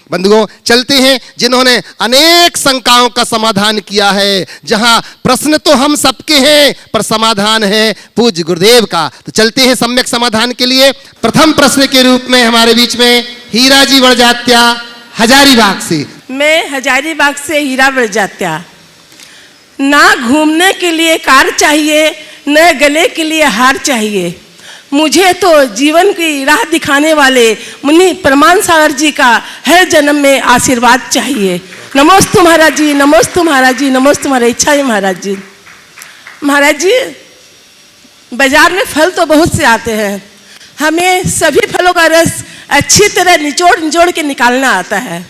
बंधुओं, चलते हैं जिन्होंने अनेक शंकाओं का समाधान किया है। जहां प्रश्न तो हम सबके हैं पर समाधान है पूज्य गुरुदेव का। तो चलते हैं सम्यक समाधान के लिए। प्रथम प्रश्न के रूप में हमारे बीच में हीरा जी वड़जात्या हजारीबाग से। मैं हजारीबाग से हीरा वड़जात्या। ना घूमने के लिए कार चाहिए, न गले के लिए हार चाहिए। मुझे तो जीवन की राह दिखाने वाले मुनि प्रमाण सागर जी का हर जन्म में आशीर्वाद चाहिए। नमोस्तु महाराज जी, नमोस्तु महाराज जी, नमोस्तु महाराज। इच्छा है महाराज जी। महाराज जी, बाजार में फल तो बहुत से आते हैं, हमें सभी फलों का रस अच्छी तरह निचोड़ निचोड़ के निकालना आता है,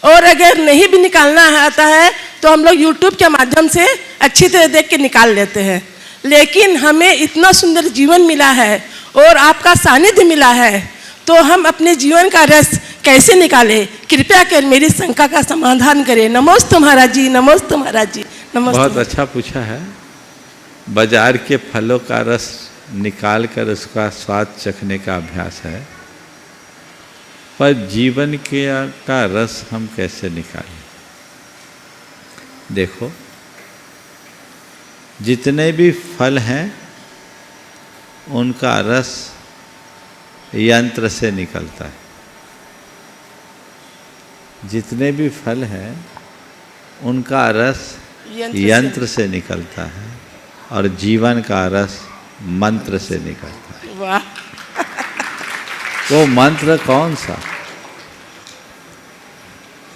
और अगर नहीं भी निकालना आता है तो हम लोग यूट्यूब के माध्यम से अच्छी तरह देख के निकाल लेते हैं। लेकिन हमें इतना सुंदर जीवन मिला है और आपका सानिध्य मिला है, तो हम अपने जीवन का रस कैसे निकालें? कृपया कर मेरी शंका का समाधान करें। नमोस्तु महाराज जी, नमोस्तु महाराज जी, नमस्ते। बहुत अच्छा पूछा है। बाजार के फलों का रस निकाल कर उसका स्वाद चखने का अभ्यास है, पर जीवन का रस हम कैसे निकालें? देखो, जितने भी फल हैं उनका रस यंत्र से निकलता है। जितने भी फल हैं उनका रस यंत्र से निकलता है, और जीवन का रस मंत्र से निकलता है। वाह! वो मंत्र कौन सा?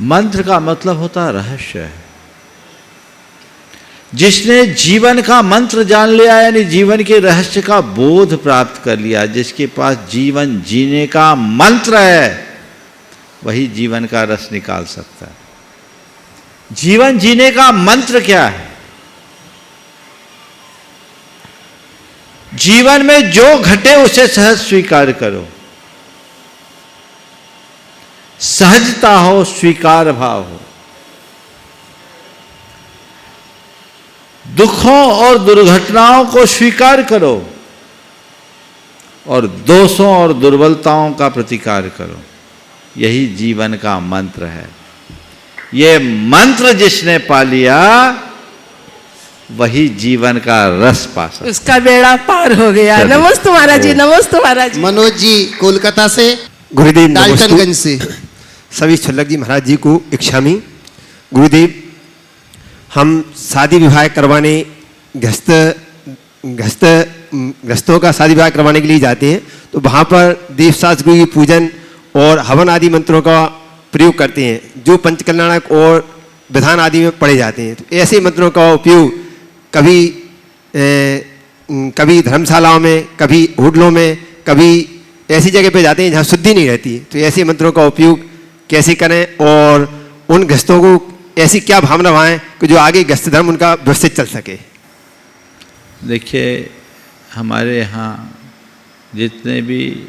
मंत्र का मतलब होता है रहस्य है। जिसने जीवन का मंत्र जान लिया, यानी जीवन के रहस्य का बोध प्राप्त कर लिया, जिसके पास जीवन जीने का मंत्र है, वही जीवन का रस निकाल सकता है। जीवन जीने का मंत्र क्या है? जीवन में जो घटे उसे सहज स्वीकार करो। सहजता हो, स्वीकार भाव हो। दुखों और दुर्घटनाओं को स्वीकार करो और दोषों और दुर्बलताओं का प्रतिकार करो। यही जीवन का मंत्र है। ये मंत्र जिसने पा लिया वही जीवन का रस पा सकता, उसका बेड़ा पार हो गया। नमस्ते महाराज जी, नमस्ते महाराज जी। मनोज जी कोलकाता से। गुरुदेव डाल्टनगंज से। सभी छल्लक जी महाराज जी को इच्छामी। गुरुदेव, हम शादी विवाह करवाने गृहस्थों का शादी विवाह करवाने के लिए जाते हैं, तो वहाँ पर देवशास्त्र की पूजन और हवन आदि मंत्रों का प्रयोग करते हैं, जो पंचकल्याणक और विधान आदि में पढ़े जाते हैं। तो ऐसे मंत्रों का उपयोग कभी धर्मशालाओं में, कभी होटलों में, कभी ऐसी जगह पे जाते हैं जहाँ शुद्धि नहीं रहती। तो ऐसे मंत्रों का उपयोग कैसे करें और उन गृहस्थों को ऐसी क्या भावना भाएं कि जो आगे गृहस्थ धर्म उनका व्यवस्थित चल सके? देखिए, हमारे यहाँ जितने भी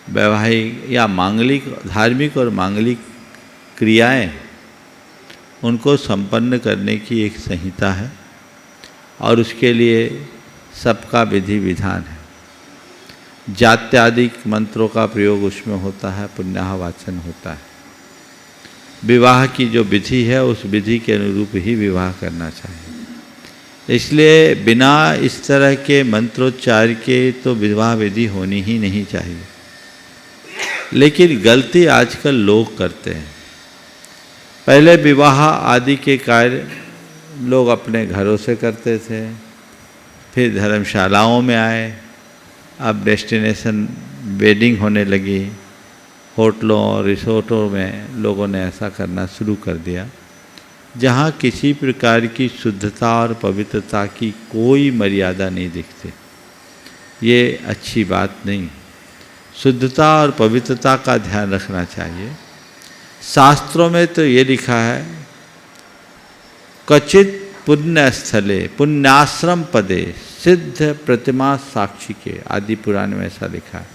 वैवाहिक या मांगलिक, धार्मिक और मांगलिक क्रियाएं, उनको संपन्न करने की एक संहिता है और उसके लिए सबका विधि विधान है। जात्यादिक मंत्रों का प्रयोग उसमें होता है, पुण्याह वाचन होता है। विवाह की जो विधि है उस विधि के अनुरूप ही विवाह करना चाहिए। इसलिए बिना इस तरह के मंत्रोच्चार के तो विवाह विधि होनी ही नहीं चाहिए। लेकिन गलती आजकल लोग करते हैं। पहले विवाह आदि के कार्य लोग अपने घरों से करते थे, फिर धर्मशालाओं में आए, अब डेस्टिनेशन वेडिंग होने लगी। होटलों और रिसोर्टों में लोगों ने ऐसा करना शुरू कर दिया, जहाँ किसी प्रकार की शुद्धता और पवित्रता की कोई मर्यादा नहीं दिखती। ये अच्छी बात नहीं। शुद्धता और पवित्रता का ध्यान रखना चाहिए। शास्त्रों में तो ये लिखा है, क्वचित पुण्य स्थले पुण्याश्रम पदे सिद्ध प्रतिमा साक्षी के, आदि पुराण में ऐसा लिखा है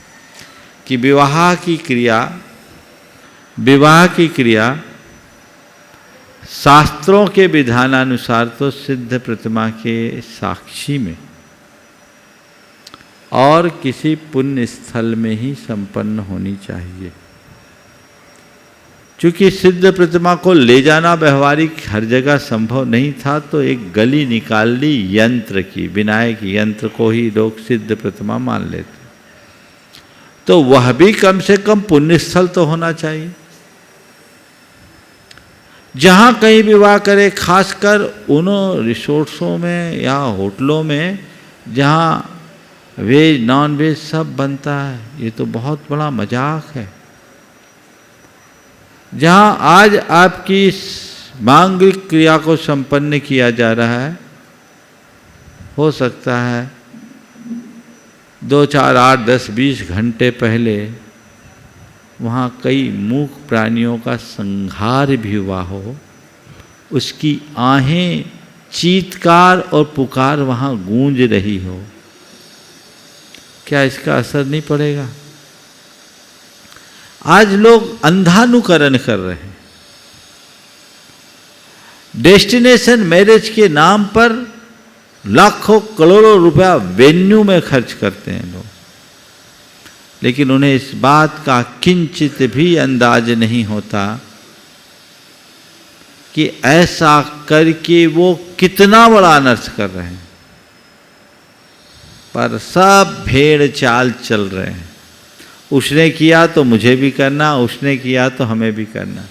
कि विवाह की क्रिया शास्त्रों के विधानानुसार तो सिद्ध प्रतिमा के साक्षी में और किसी पुण्य स्थल में ही संपन्न होनी चाहिए। चूँकि सिद्ध प्रतिमा को ले जाना व्यवहारिक हर जगह संभव नहीं था, तो एक गली निकाल ली यंत्र की, विनायक यंत्र को ही लोग सिद्ध प्रतिमा मान लेते। तो वह भी कम से कम पुण्य स्थल तो होना चाहिए। जहाँ कहीं विवाह करे, खासकर उन रिसोर्ट्सों में या होटलों में जहाँ वेज नॉन वेज सब बनता है, ये तो बहुत बड़ा मजाक है। जहाँ आज आपकी इस मांगलिक क्रिया को संपन्न किया जा रहा है, हो सकता है 2, 4, 8, 10, 20 घंटे पहले वहाँ कई मूक प्राणियों का संहार भी हुआ हो, उसकी आहें, चीत्कार और पुकार वहाँ गूंज रही हो, क्या इसका असर नहीं पड़ेगा? आज लोग अंधानुकरण कर रहे हैं। डेस्टिनेशन मैरिज के नाम पर लाखों करोड़ों रुपया वेन्यू में खर्च करते हैं लोग, लेकिन उन्हें इस बात का किंचित भी अंदाज नहीं होता कि ऐसा करके वो कितना बड़ा अनर्थ कर रहे हैं। पर सब भेड़ चाल चल रहे हैं, उसने किया तो मुझे भी करना, उसने किया तो हमें भी करना।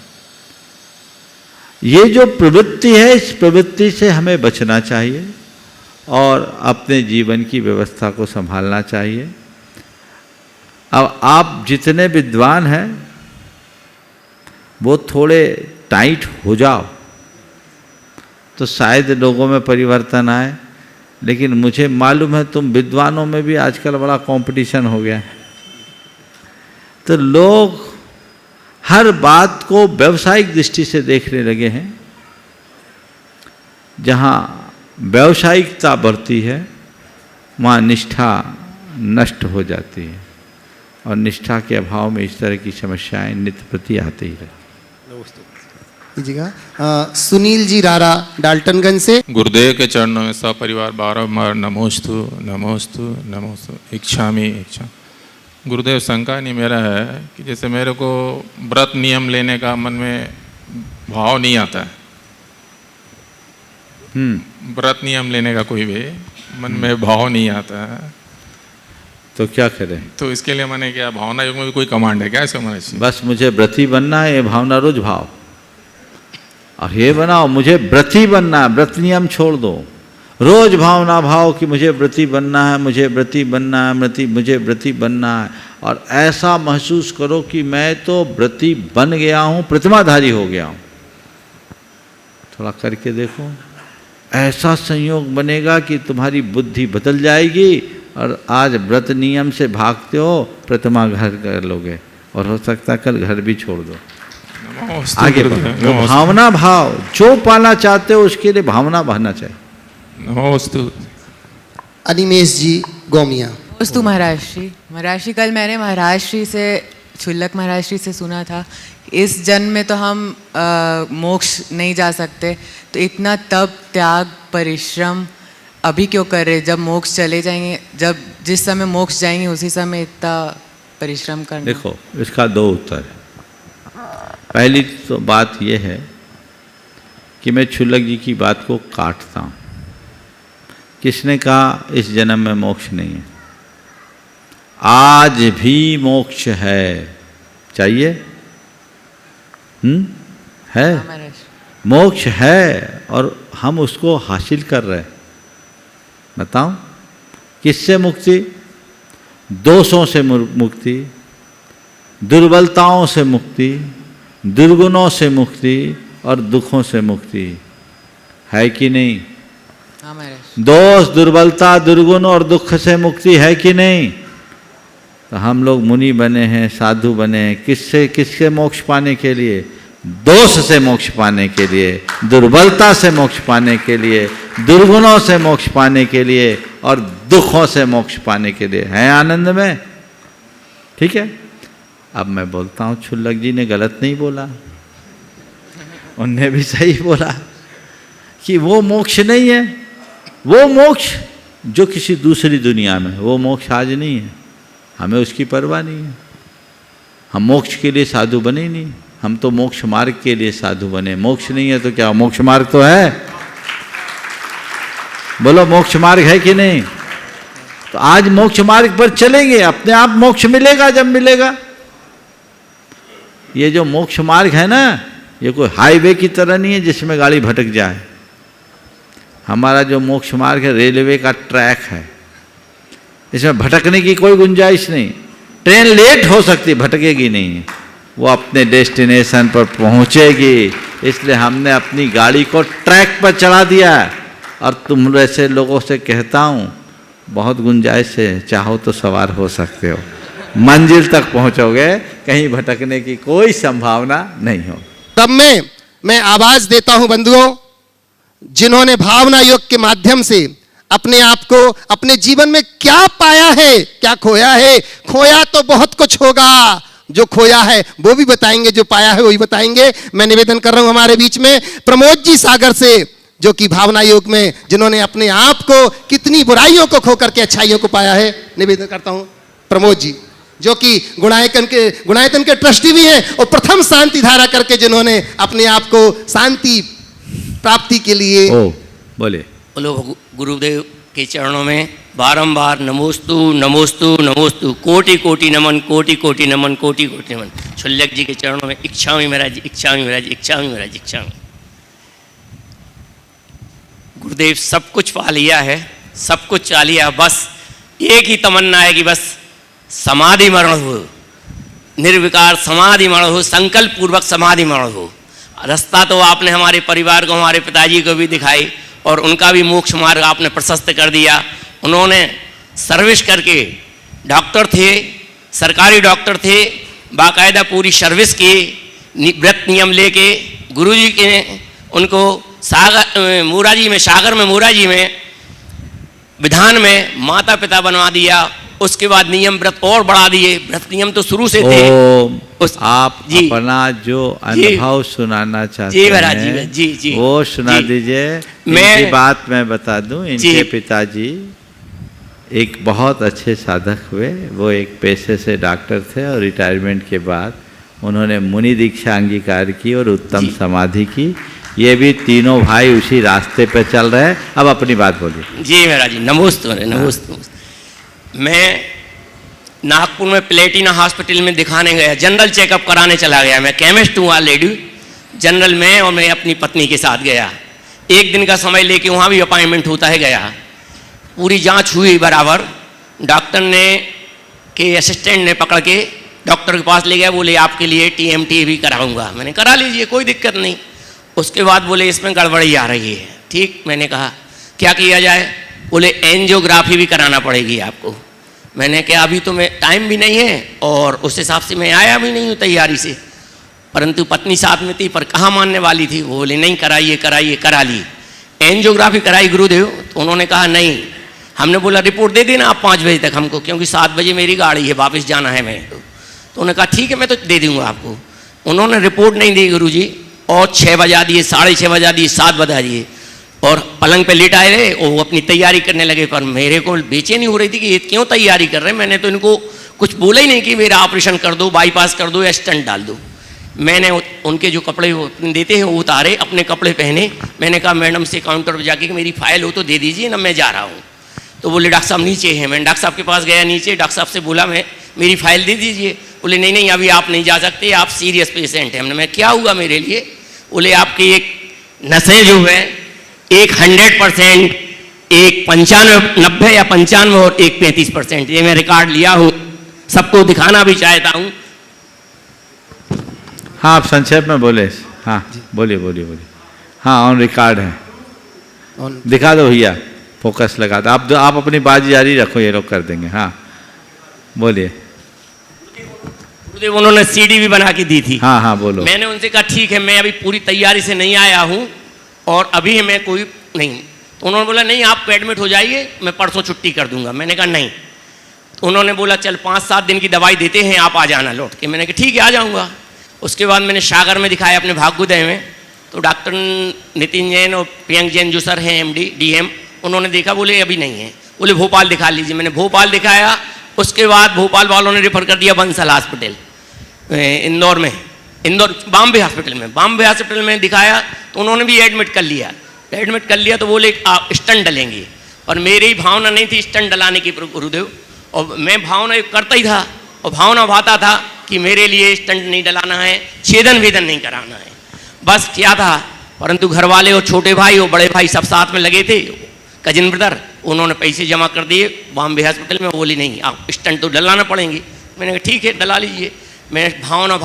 ये जो प्रवृत्ति है, इस प्रवृत्ति से हमें बचना चाहिए और अपने जीवन की व्यवस्था को संभालना चाहिए। अब आप जितने विद्वान हैं वो थोड़े टाइट हो जाओ तो शायद लोगों में परिवर्तन आए, लेकिन मुझे मालूम है तुम विद्वानों में भी आजकल बड़ा कंपटीशन हो गया है। तो लोग हर बात को व्यावसायिक दृष्टि से देखने लगे हैं। जहाँ व्यावसायिकता बढ़ती है वहाँ निष्ठा नष्ट हो जाती है, और निष्ठा के अभाव में इस तरह की समस्याएं नित्य प्रति आती ही रहती। सुनील जी रारा डाल्टनगंज से। गुरुदेव के चरणों में सपरिवार बारंबार नमोस्तु नमोस्तु नमोस्तु इच्छामि इच्छा। गुरुदेव, शंका नहीं मेरा है कि जैसे मेरे को व्रत नियम लेने का मन में भाव नहीं आता है, व्रत नियम लेने का कोई भी मन में भाव नहीं आता है, तो क्या करें? तो इसके लिए मैंने क्या भावना योग में भी कोई कमांड है क्या इसका? मैंने बस मुझे व्रती बनना है, ये भावना रोज भाव, और ये बनाओ मुझे व्रती बनना है, व्रत नियम छोड़ दो। रोज भावना भाव कि मुझे व्रती बनना है, मुझे व्रती बनना है, मुझे व्रती बनना है, और ऐसा महसूस करो कि मैं तो व्रती बन गया हूँ, प्रतिमाधारी हो गया हूँ। थोड़ा करके देखो, ऐसा संयोग बनेगा कि तुम्हारी बुद्धि बदल जाएगी, और आज व्रत नियम से भागते हो, प्रतिमा घर कर लोगे, और हो सकता है कल घर भी छोड़ दो। आगे बढ़ो। भावना भाव, जो पाना चाहते हो उसके लिए भावना बहना चाहिए। नमोस्तु। अनिमेश जी गोमिया। नमोस्तु महाराज श्री। महाराज श्री, कल मैंने महाराज श्री से, छुल्लक महाराज श्री से सुना था इस जन्म में तो हम मोक्ष नहीं जा सकते, तो इतना तप त्याग परिश्रम अभी क्यों कर रहे? जब मोक्ष चले जाएंगे, जब जिस समय मोक्ष जाएंगे उसी समय इतना परिश्रम करना। देखो, इसका दो उत्तर है। पहली तो बात यह है कि मैं छुल्लक जी की बात को काटता हूँ। किसने कहा इस जन्म में मोक्ष नहीं है? आज भी मोक्ष है। चाहिए? है, मोक्ष है, और हम उसको हासिल कर रहे हैं। बताऊं किससे मुक्ति? दोषों से मुक्ति, दुर्बलताओं से मुक्ति, दुर्गुणों से मुक्ति, और दुखों से मुक्ति। है कि नहीं? दोष, दुर्बलता, दुर्गुण और दुख से मुक्ति है कि नहीं? तो हम लोग मुनि बने हैं, साधु बने हैं, किससे मोक्ष पाने के लिए? दोष से मोक्ष पाने के लिए, दुर्बलता से मोक्ष पाने के लिए, दुर्गुणों से मोक्ष पाने के लिए, और दुखों से मोक्ष पाने के लिए। है आनंद में? ठीक है। अब मैं बोलता हूँ, छुल्लक जी ने गलत नहीं बोला, उनने भी सही बोला कि वो मोक्ष नहीं है। वो मोक्ष जो किसी दूसरी दुनिया में, वो मोक्ष आज नहीं है। हमें उसकी परवाह नहीं है। हम मोक्ष के लिए साधु बने ही नहीं, हम तो मोक्ष मार्ग के लिए साधु बने, मोक्ष नहीं है तो क्या, मोक्ष मार्ग तो है। बोलो मोक्ष मार्ग है कि नहीं? तो आज मोक्ष मार्ग पर चलेंगे, अपने आप मोक्ष मिलेगा जब मिलेगा। ये जो मोक्ष मार्ग है ना, ये कोई हाईवे की तरह नहीं है जिसमें गाड़ी भटक जाए। हमारा जो मोक्ष मार्ग है रेलवे का ट्रैक है, इसमें भटकने की कोई गुंजाइश नहीं। ट्रेन लेट हो सकती, भटकेगी नहीं, वो अपने डेस्टिनेशन पर पहुंचेगी। इसलिए हमने अपनी गाड़ी को ट्रैक पर चढ़ा दिया। और तुम जैसे लोगों से कहता हूँ, बहुत गुंजाइश है, चाहो तो सवार हो सकते हो, मंजिल तक पहुंचोगे, कहीं भटकने की कोई संभावना नहीं हो। तब मैं आवाज देता हूं बंधुओं, जिन्होंने भावना योग के माध्यम से अपने आप को, अपने जीवन में क्या पाया है, क्या खोया है। खोया तो बहुत कुछ होगा, जो खोया है वो भी बताएंगे, जो पाया है वो भी बताएंगे। मैं निवेदन कर रहा हूं हमारे बीच में प्रमोद जी सागर से, जो कि भावना योग में जिन्होंने अपने आप को, कितनी बुराइयों को खोकर के अच्छाइयों को पाया है। निवेदन करता हूं प्रमोद जी, जो कि गुणायतन के ट्रस्टी भी हैं और प्रथम शांति धारा करके जिन्होंने अपने आप को शांति प्राप्ति के लिए। बोले बोलो गुरुदेव के चरणों में बारंबार नमोस्तु नमोस्तु नमोस्तु, कोटि कोटि नमन, कोटि कोटि नमन, कोटि कोटि नमन। छुल्लक जी के चरणों में इच्छामि महाराज, इच्छामि महाराज, इच्छामि महाराज, इच्छामि। गुरुदेव सब कुछ पा लिया है, सब कुछ पा लिया, बस एक ही तमन्ना है कि बस समाधि मरण हो, निर्विकार समाधि मरण हो, संकल्प पूर्वक समाधि मरण हो। रास्ता तो आपने हमारे परिवार को, हमारे पिताजी को भी दिखाई और उनका भी मोक्ष मार्ग आपने प्रशस्त कर दिया। उन्होंने सर्विस करके, डॉक्टर थे, सरकारी डॉक्टर थे, बाकायदा पूरी सर्विस की, व्रत नियम लेके गुरुजी के उनको सागर मोराजी में, सागर में मोराजी में विधान में माता पिता बनवा दिया। उसके बाद नियम व्रत और बढ़ा दिए। व्रत नियम तो शुरू से थे। आप जी, अपना जो अनुभव सुनाना चाहते हैं जी, वो सुना दीजिए। इनकी बात मैं बता दूं, इनके पिताजी एक बहुत अच्छे साधक हुए। वो एक पेशे से डॉक्टर थे और रिटायरमेंट के बाद उन्होंने मुनि दीक्षा अंगीकार की और उत्तम समाधि की। ये भी तीनों भाई उसी रास्ते पे चल रहे हैं। अब अपनी बात बोलिए। जी महाराज जी, नमोस्तु नमोस्तु। मैं नागपुर में प्लेटिना हॉस्पिटल में दिखाने गया, जनरल चेकअप कराने चला गया। मैं केमिस्ट हूँ ऑलरेडी जनरल में, और मैं अपनी पत्नी के साथ गया। एक दिन का समय लेके वहाँ भी अपॉइंटमेंट होता है गया। पूरी जांच हुई बराबर। डॉक्टर ने के असिस्टेंट ने पकड़ के डॉक्टर के पास ले गया। बोले आपके लिए TMT भी कराऊंगा। मैंने करा लीजिए, कोई दिक्कत नहीं। उसके बाद बोले इसमें गड़बड़ी आ रही है। ठीक, मैंने कहा क्या किया जाए? बोले एंजियोग्राफी भी कराना पड़ेगी आपको। मैंने कहा अभी तो मैं टाइम भी नहीं है और उस हिसाब से मैं आया भी नहीं हूँ तैयारी से, परंतु पत्नी साथ में थी, पर कहाँ मानने वाली थी। वो बोले नहीं कराइए कराइए, करा ली। एंजियोग्राफी कराई गुरुदेव, तो उन्होंने कहा नहीं। हमने बोला रिपोर्ट दे देना आप 5 बजे तक हमको, क्योंकि 7 बजे मेरी गाड़ी है, वापस जाना है मैं। तो उन्होंने कहा ठीक है मैं तो दे दूँगा आपको। उन्होंने रिपोर्ट नहीं दी गुरुजी, और 6 बजा दिए, 6:30 बजा दिए, 7 बजा दिए, और पलंग पे लेटाए रहे और वो अपनी तैयारी करने लगे। पर मेरे को बेचैनी हो रही थी कि ये क्यों तैयारी कर रहे हैं। मैंने तो इनको कुछ बोला ही नहीं कि मेरा ऑपरेशन कर दो, बाईपास कर दो या स्टंट डाल दो। मैंने उनके जो कपड़े देते हैं वो उतारे, अपने कपड़े पहने। मैंने कहा मैडम से काउंटर पर जाके कि मेरी फाइल हो तो दे दीजिए ना, मैं जा रहा हूँ। तो बोले डॉक्टर साहब नीचे हैं। मैंने डॉक्टर साहब के पास गया नीचे, डॉक्टर साहब से बोला मैं मेरी फाइल दे दीजिए। बोले नहीं नहीं अभी आप नहीं जा सकते, आप सीरियस पेशेंट हैं। हमने मैं क्या हुआ मेरे लिए? बोले आपकी एक नसें जो है एक 100%, एक 95, 90 या 95 और एक 35%। ये मैं रिकॉर्ड लिया हूँ, सबको दिखाना भी चाहता हूँ। हाँ आप संक्षेप में बोले। हाँ बोलिए बोलिए बोलिए। हाँ ऑन रिकॉर्ड है, दिखा दो भैया, फोकस लगा दो। आप अपनी बात जारी रखो, ये लोग कर देंगे। हाँ बोलिए। गुरुदेव उन्होंने CD भी बना के दी थी। हाँ हाँ बोलो। मैंने उनसे कहा ठीक है मैं अभी पूरी तैयारी से नहीं आया हूँ और अभी मैं कोई नहीं। तो उन्होंने बोला नहीं आप एडमिट हो जाइए, मैं परसों छुट्टी कर दूंगा। मैंने कहा नहीं। तो उन्होंने बोला चल 5-7 दिन की दवाई देते हैं, आप आ जाना लौट के। मैंने कहा ठीक है आ जाऊँगा। उसके बाद मैंने सागर में दिखाया अपने भाग्योदय में, तो डॉक्टर नितिन जैन और प्रियंक जैन जो सर हैं MD DM, उन्होंने देखा, बोले अभी नहीं है। बोले भोपाल दिखा लीजिए। मैंने भोपाल दिखाया। उसके बाद भोपाल वालों ने रेफर कर दिया बंसल हॉस्पिटल इंदौर में। इंदौर बॉम्बे हॉस्पिटल में दिखाया तो उन्होंने भी एडमिट कर लिया तो बोले आप स्टंट डलेंगे, और मेरी भावना नहीं थी स्टंट डलाने की गुरुदेव, और मैं भावना करता ही था और भावना भाता था कि मेरे लिए स्टंट नहीं डलाना है, छेदन वेदन नहीं कराना है, बस क्या था। परंतु घर वाले और छोटे भाई और बड़े भाई सब साथ में लगे थे, कजिन ब्रदर, उन्होंने पैसे जमा कर दिए बॉम्बे हॉस्पिटल में। बोली नहीं आप स्टंट तो डलाना पड़ेंगे। मैंने कहा ठीक है डला लीजिए। मैं भावना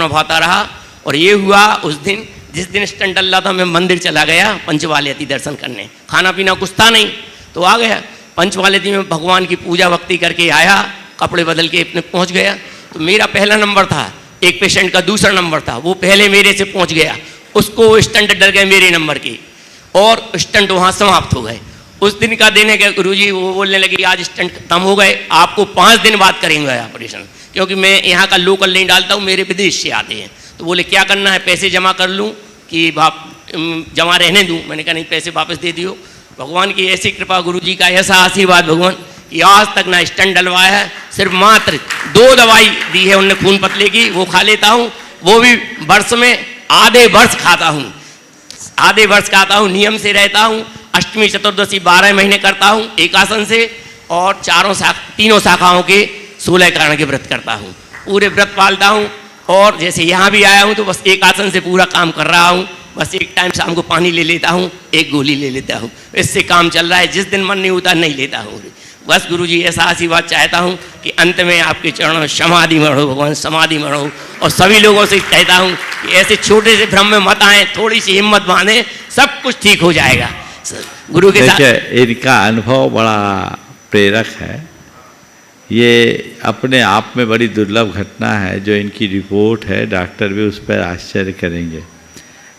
भाता रहा और ये हुआ उस दिन जिस दिन स्टंट डल रहा था मैं मंदिर चला गया पंचवालयती दर्शन करने, खाना पीना कुछ था नहीं तो आ गया पंचवालयती में, भगवान की पूजा भक्ति करके आया, कपड़े बदल के अपने पहुंच गया। तो मेरा पहला नंबर था, एक पेशेंट का दूसरा नंबर था, वो पहले मेरे से पहुंच गया, उसको स्टंट डल गए मेरे नंबर की और स्टंट वहाँ समाप्त हो गए। उस दिन का दिन है कि गुरुजी वो बोलने लगे आज स्टंट खत्म हो गए, आपको 5 दिन बाद करेंगे ऑपरेशन, क्योंकि मैं यहाँ का लोकल नहीं डालता हूँ, मेरे विदेश से आते हैं। तो बोले क्या करना है, पैसे जमा कर लूँ कि जमा रहने दूँ? मैंने कहा नहीं पैसे वापस दे दियो। भगवान की ऐसी कृपा, गुरुजी का ऐसा आशीर्वाद भगवान कि आज तक ना स्टंट डलवाया है, सिर्फ मात्र 2 दवाई दी है उनने खून पतले की, वो खा लेता हूँ, वो भी वर्ष में आधे वर्ष खाता हूँ, नियम से रहता हूँ, अष्टमी चतुर्दशी 12 महीने करता हूँ एकासन से, और तीनों शाखाओं के 16 कारण के व्रत करता हूँ, पूरे व्रत पालता हूँ। और जैसे यहाँ भी आया हूँ तो बस एक आसन से पूरा काम कर रहा हूँ, बस एक टाइम शाम को पानी ले लेता हूँ, एक गोली ले लेता हूँ, इससे काम चल रहा है। जिस दिन मन नहीं होता नहीं लेता हूँ। बस गुरुजी ऐसा आशीर्वाद चाहता हूँ कि अंत में आपके चरणों में समाधि में रहो भगवान, समाधि में रहो। और सभी लोगों से कहता हूँ कि ऐसे छोटे से भ्रम में मत आए, थोड़ी सी हिम्मत बांधे, सब कुछ ठीक हो जाएगा गुरु के साथ। इनका अनुभव बड़ा प्रेरक है, ये अपने आप में बड़ी दुर्लभ घटना है। जो इनकी रिपोर्ट है डॉक्टर भी उस पर आश्चर्य करेंगे,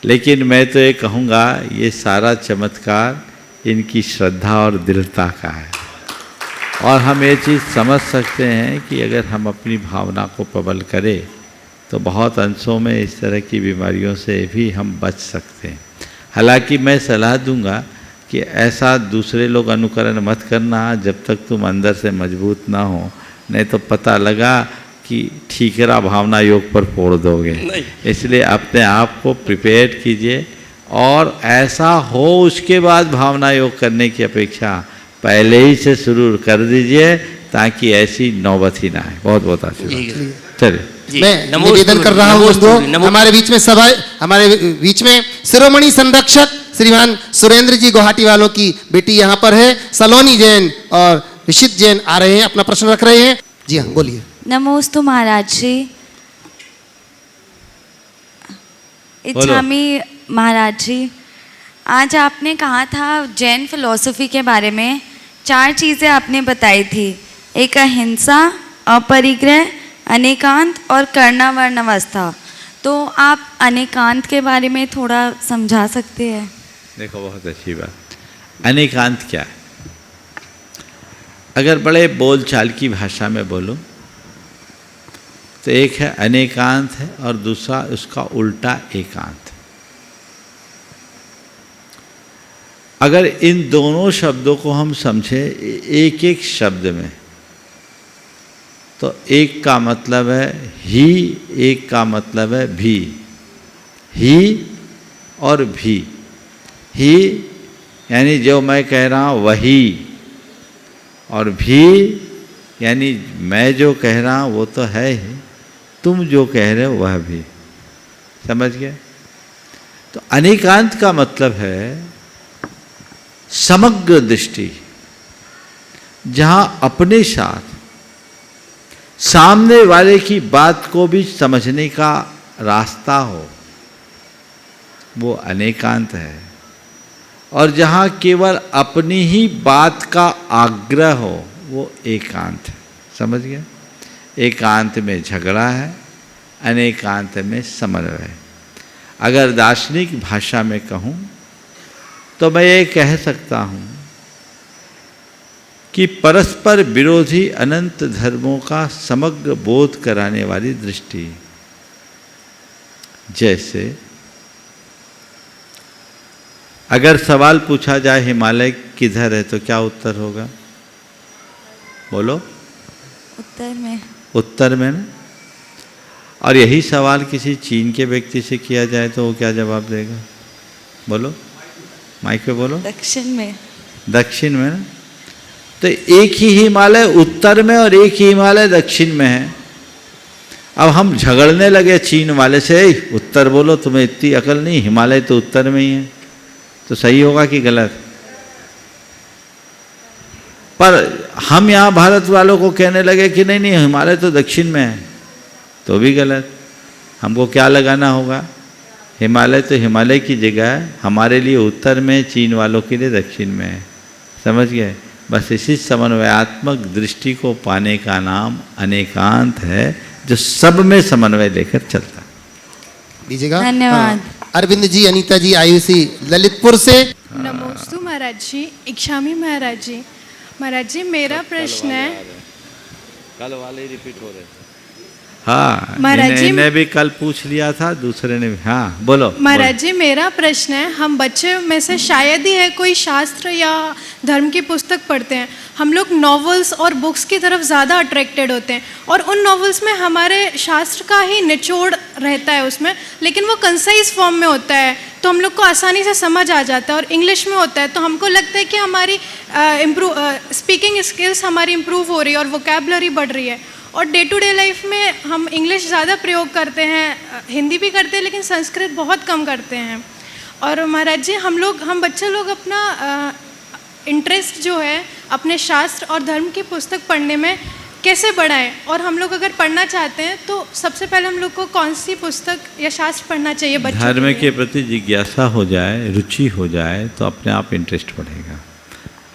लेकिन मैं तो ये कहूँगा ये सारा चमत्कार इनकी श्रद्धा और दृढ़ता का है। और हम ये चीज़ समझ सकते हैं कि अगर हम अपनी भावना को प्रबल करें तो बहुत अंशों में इस तरह की बीमारियों से भी हम बच सकते हैं। हालांकि मैं सलाह दूंगा कि ऐसा दूसरे लोग अनुकरण मत करना जब तक तुम अंदर से मजबूत ना हो, नहीं तो पता लगा कि ठीकरा भावना योग पर फोड़ दोगे। इसलिए अपने आप को प्रिपेयर कीजिए और ऐसा हो उसके बाद भावना योग करने की अपेक्षा पहले ही से शुरू कर दीजिए ताकि ऐसी नौबत ही ना आए। बहुत बहुत आशीर्वाद। चलिए मैं निवेदन कर रहा हूँ हमारे बीच में शिरोमणि संरक्षक श्रीमान सुरेंद्र जी गुवाहाटी वालों की बेटी यहाँ पर है, सलोनी जैन और ऋषित जैन आ रहे हैं, अपना प्रश्न रख रहे हैं। जी हाँ बोलिए। नमोस्तु महाराज जी। इच्छामी महाराज जी, आज आपने कहा था जैन फिलॉसफी के बारे में 4 चीज़ें आपने बताई थी, एक अहिंसा, अपरिग्रह, अनेकांत और कर्णावर्णावस्था। तो आप अनेकांत के बारे में थोड़ा समझा सकते हैं? देखो बहुत अच्छी बात। अनेकांत क्या है? अगर बड़े बोलचाल की भाषा में बोलूं तो एक है अनेकांत है और दूसरा उसका उल्टा एकांत। अगर इन दोनों शब्दों को हम समझें एक एक शब्द में तो एक का मतलब है ही, एक का मतलब है भी। ही और भी। ही यानी जो मैं कह रहा हूँ वही, और भी यानी मैं जो कह रहा हूँ वो तो है ही, तुम जो कह रहे हो वह भी। समझ गए? तो अनेकांत का मतलब है समग्र दृष्टि, जहाँ अपने साथ सामने वाले की बात को भी समझने का रास्ता हो, वो अनेकांत है। और जहाँ केवल अपनी ही बात का आग्रह हो, वो एकांत है। समझ गए? एकांत में झगड़ा है, अनेकांत में समन्वय है। अगर दार्शनिक भाषा में कहूँ तो मैं ये कह सकता हूँ कि परस्पर विरोधी अनंत धर्मों का समग्र बोध कराने वाली दृष्टि। जैसे अगर सवाल पूछा जाए हिमालय किधर है तो क्या उत्तर होगा? बोलो। उत्तर में। उत्तर में ना। और यही सवाल किसी चीन के व्यक्ति से किया जाए तो वो क्या जवाब देगा? बोलो, माइक पे बोलो। दक्षिण में। दक्षिण में ना, तो एक ही हिमालय उत्तर में और एक ही हिमालय दक्षिण में है। अब हम झगड़ने लगे चीन वाले से, उत्तर बोलो, तुम्हें इतनी अकल नहीं, हिमालय तो उत्तर में ही है, तो सही होगा कि गलत? पर हम यहाँ भारत वालों को कहने लगे कि नहीं नहीं हिमालय तो दक्षिण में है, तो भी गलत। हमको क्या लगाना होगा? हिमालय तो हिमालय की जगह है, हमारे लिए उत्तर में, चीन वालों के लिए दक्षिण में है। समझ गए? बस इसी समन्वयात्मक दृष्टि को पाने का नाम अनेकांत है, जो सब में समन्वय लेकर चलता है। दीजिएगा। धन्यवाद। अरविंद जी, अनीता जी, आयुषी ललितपुर से। नमोस्तु महाराज जी, इक्षामी महाराज जी। महाराज जी मेरा प्रश्न है, कल वाले रिपीट हो रहे थे। हाँ, महाराज जी, इन्हें भी कल पूछ लिया था, दूसरे ने भी। हाँ बोलो। महाराज जी मेरा प्रश्न है, हम बच्चे में से शायद ही है कोई शास्त्र या धर्म की पुस्तक पढ़ते हैं, हम लोग नॉवेल्स और बुक्स की तरफ ज़्यादा अट्रैक्टेड होते हैं, और उन नॉवेल्स में हमारे शास्त्र का ही निचोड़ रहता है उसमें, लेकिन वो कंसाइज फॉर्म में होता है तो हम लोग को आसानी से समझ आ जाता है, और इंग्लिश में होता है तो हमको लगता है कि हमारी स्पीकिंग स्किल्स हमारी इम्प्रूव हो रही है और वोकैबुलरी बढ़ रही है। और डे टू डे लाइफ में हम इंग्लिश ज़्यादा प्रयोग करते हैं, हिंदी भी करते हैं, लेकिन संस्कृत बहुत कम करते हैं। और महाराज जी हम बच्चे लोग अपना इंटरेस्ट जो है अपने शास्त्र और धर्म की पुस्तक पढ़ने में कैसे बढ़ाएं, और हम लोग अगर पढ़ना चाहते हैं तो सबसे पहले हम लोग को कौन सी पुस्तक या शास्त्र पढ़ना चाहिए? बच्चों धर्म के प्रति जिज्ञासा हो जाए, रुचि हो जाए तो अपने आप इंटरेस्ट बढ़ेगा।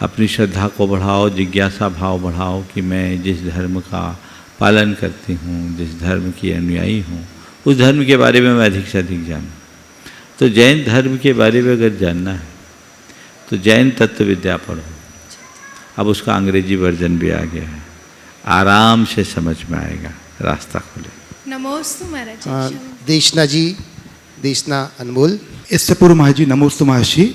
अपनी श्रद्धा को बढ़ाओ, जिज्ञासा भाव बढ़ाओ कि मैं जिस धर्म का पालन करती हूँ, जिस धर्म की अनुयायी हूँ, उस धर्म के बारे में मैं अधिक से अधिक जानूँ। तो जैन धर्म के बारे में अगर जानना है तो जैन तत्व विद्या पढ़ो। अब उसका अंग्रेजी वर्जन भी आ गया है, आराम से समझ में आएगा, रास्ता खोले। नमोस्तु महाराज जी। देशना जी, देशना अनमोल। इससे पूर्व महाराज जी, नमोस्तु महर्षि।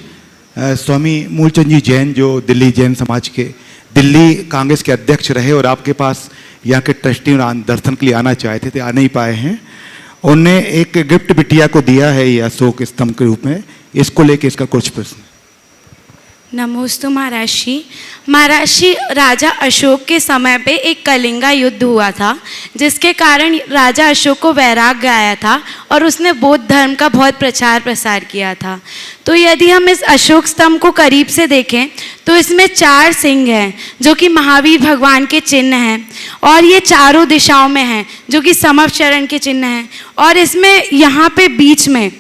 स्वामी मूलचंद जी जैन, जो दिल्ली जैन समाज के दिल्ली कांग्रेस के अध्यक्ष रहे और आपके पास यहाँ के ट्रस्टी दर्शन के लिए आना चाहते थे, आ नहीं पाए हैं, उनने एक गिफ्ट बिटिया को दिया है ये अशोक स्तंभ के रूप में, इसको लेके इसका कुछ प्रश्न। नमोस्तु महाराज जी, राजा अशोक के समय पे एक कलिंगा युद्ध हुआ था, जिसके कारण राजा अशोक को वैराग्य आया था और उसने बौद्ध धर्म का बहुत प्रचार प्रसार किया था। तो यदि हम इस अशोक स्तंभ को करीब से देखें तो इसमें 4 सिंह हैं जो कि महावीर भगवान के चिन्ह हैं, और ये चारों दिशाओं में हैं जो कि समर्थ चरण के चिन्ह हैं, और इसमें यहाँ पे बीच में